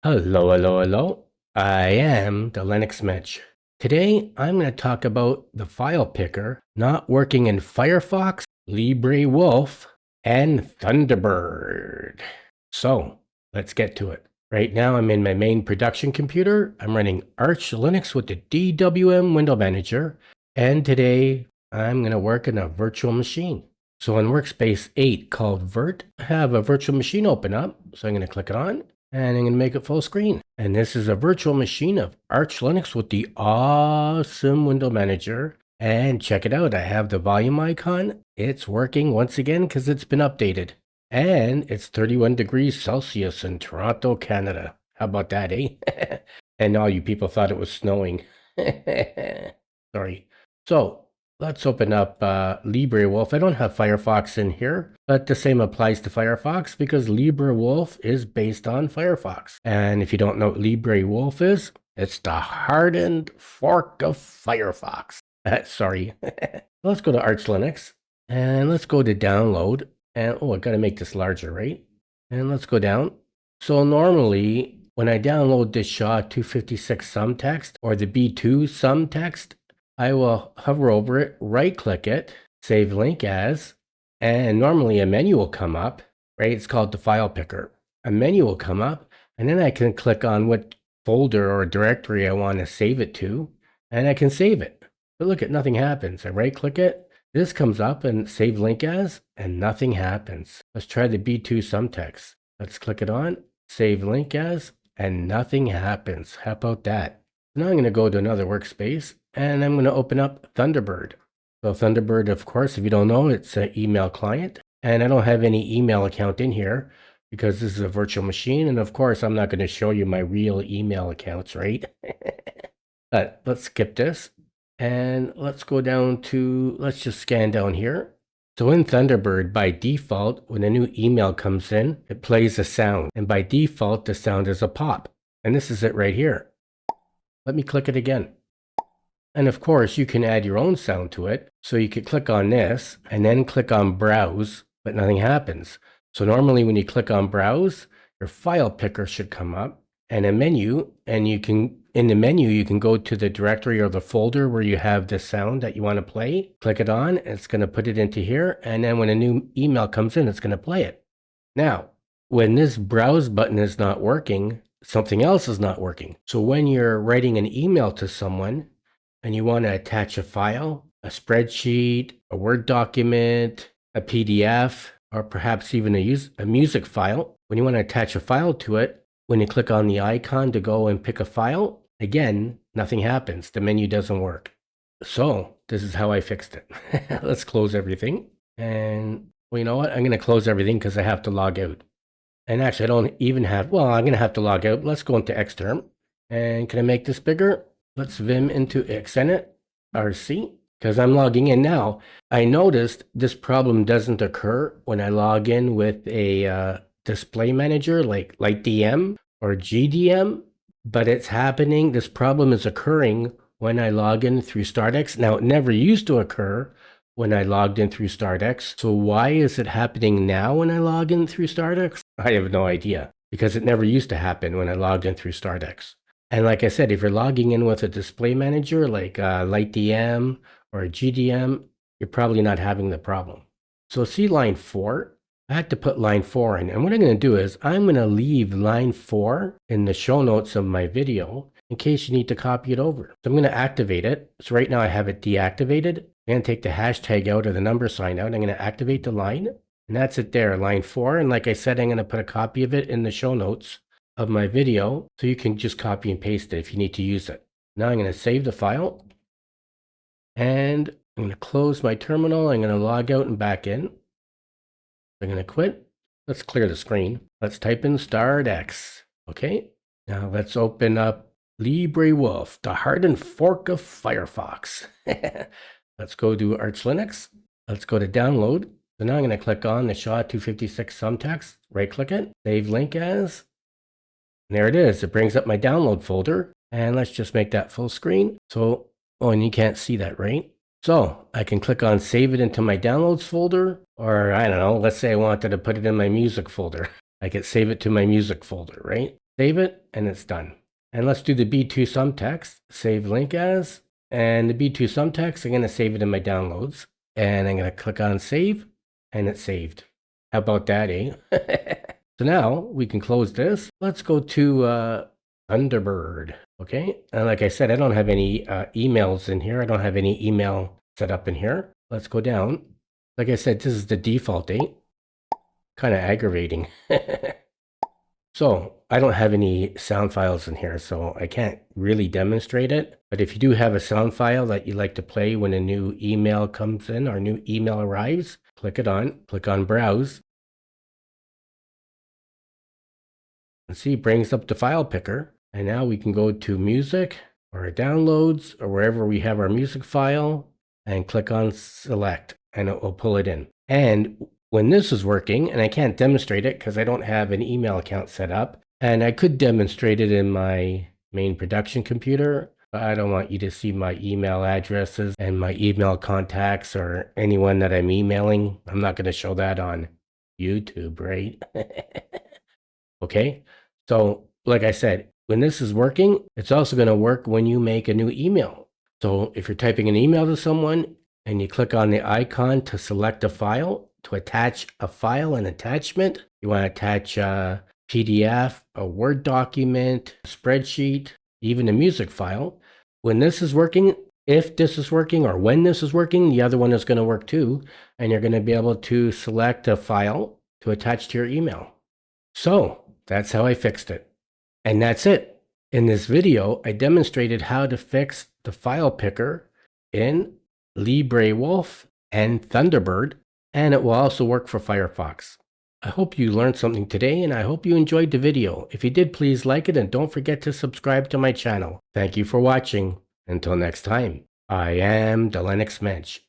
Hello, hello, hello. I am the Linux Mench. Today, I'm going to talk about the file picker not working in Firefox, Librewolf, and Thunderbird. So, let's get to it. Right now, I'm in my main production computer. I'm running Arch Linux with the DWM window manager. And today, I'm going to work in a virtual machine. So in workspace 8 called Virt, I have a virtual machine open up. So I'm going to click it on. And I'm going to make it full screen. And this is a virtual machine of Arch Linux with the awesome window manager. And check it out. I have the volume icon. It's working once again because it's been updated. And it's 31 degrees Celsius in Toronto, Canada. How about that, eh? And all you people thought it was snowing. Sorry. So let's open up Librewolf. I don't have Firefox in here, but the same applies to Firefox because Librewolf is based on Firefox. And if you don't know what Librewolf is, it's the hardened fork of Firefox. Sorry. Let's go to Arch Linux and let's go to download. And I got to make this larger, right? And let's go down. So normally when I download this SHA-256 sum text or the B2 sum text, I will hover over it, right click it, save link as, and normally a menu will come up, right? It's called the file picker. A menu will come up, and then I can click on what folder or directory I want to save it to, and I can save it. But look, nothing happens. I right click it, this comes up and save link as, and nothing happens. Let's try the B2 sum text. Let's click it on, save link as, and nothing happens. How about that? Now I'm going to go to another workspace and I'm going to open up Thunderbird. So Thunderbird, of course, if you don't know, it's an email client. And I don't have any email account in here because this is a virtual machine. And of course, I'm not going to show you my real email accounts, right? But let's skip this. And let's go down to, let's just scan down here. So in Thunderbird, by default, when a new email comes in, it plays a sound. And by default, the sound is a pop. And this is it right here. Let me click it again. And of course, you can add your own sound to it. So you could click on this and then click on Browse, but nothing happens. So normally when you click on Browse, your file picker should come up and a menu, and you can, in the menu, you can go to the directory or the folder where you have the sound that you want to play. Click it on, and it's going to put it into here. And then when a new email comes in, it's going to play it. Now, when this Browse button is not working, something else is not working. So when you're writing an email to someone and you want to attach a file, a spreadsheet, a Word document, a PDF, or perhaps even a music file, when you want to attach a file to it, when you click on the icon to go and pick a file, again, nothing happens. The menu doesn't work. So this is how I fixed it. Let's close everything. And well, you know what? I'm going to close everything because I have to log out. And actually, I don't even have, well, I'm going to have to log out. Let's go into Xterm. And can I make this bigger? Let's vim into xinitrc because I'm logging in now. I noticed this problem doesn't occur when I log in with a display manager like LightDM or GDM, but it's happening. This problem is occurring when I log in through StartX. Now, it never used to occur when I logged in through StartX. So why is it happening now when I log in through StartX? I have no idea because it never used to happen when I logged in through StartX. And like I said, if you're logging in with a display manager like LightDM or GDM, you're probably not having the problem. So see line 4? I had to put line 4 in. And what I'm going to do is I'm going to leave line 4 in the show notes of my video in case you need to copy it over. So I'm going to activate it. So right now I have it deactivated. I'm going to take the hashtag out or the number sign out. I'm going to activate the line. And that's it there, line 4. And like I said, I'm going to put a copy of it in the show notes of my video so you can just copy and paste it if you need to use it. Now I'm going to save the file. And I'm going to close my terminal. I'm going to log out and back in. I'm going to quit. Let's clear the screen. Let's type in startx. Okay. Now let's open up Librewolf, the hardened fork of Firefox. Let's go to Arch Linux. Let's go to download. So now I'm going to click on the SHA-256 sum text, right click it, save link as. And there it is. It brings up my download folder. And let's just make that full screen. So, oh, and you can't see that, right? So I can click on save it into my downloads folder, or I don't know, let's say I wanted to put it in my music folder. I could save it to my music folder, right? Save it, and it's done. And let's do the B2 sum text, save link as, and the B2 sum text, I'm going to save it in my downloads. And I'm going to click on save, and it's saved. How about that, eh? So now we can close this. Let's go to Thunderbird, okay? And like I said, I don't have any emails in here. I don't have any email set up in here. Let's go down. Like I said, this is the default, eh? Kind of aggravating. So I don't have any sound files in here, so I can't really demonstrate it. But if you do have a sound file that you like to play when a new email comes in or a new email arrives, click on browse. And see, it brings up the file picker. And now we can go to music or downloads or wherever we have our music file and click on select, and it will pull it in. And when this is working, and I can't demonstrate it because I don't have an email account set up, and I could demonstrate it in my main production computer, but I don't want you to see my email addresses and my email contacts or anyone that I'm emailing. I'm not going to show that on YouTube, right? Okay, so like I said, when this is working, it's also going to work when you make a new email. So if you're typing an email to someone and you click on the icon to select a file, to attach a file, an attachment, you want to attach a PDF, a Word document, a spreadsheet, even a music file. When this is working, if this is working or when this is working, the other one is going to work too. And you're going to be able to select a file to attach to your email. So that's how I fixed it. And that's it. In this video, I demonstrated how to fix the file picker in Librewolf and Thunderbird, and it will also work for Firefox. I hope you learned something today, and I hope you enjoyed the video. If you did, please like it and don't forget to subscribe to my channel. Thank you for watching. Until next time, I am the Linux Mench.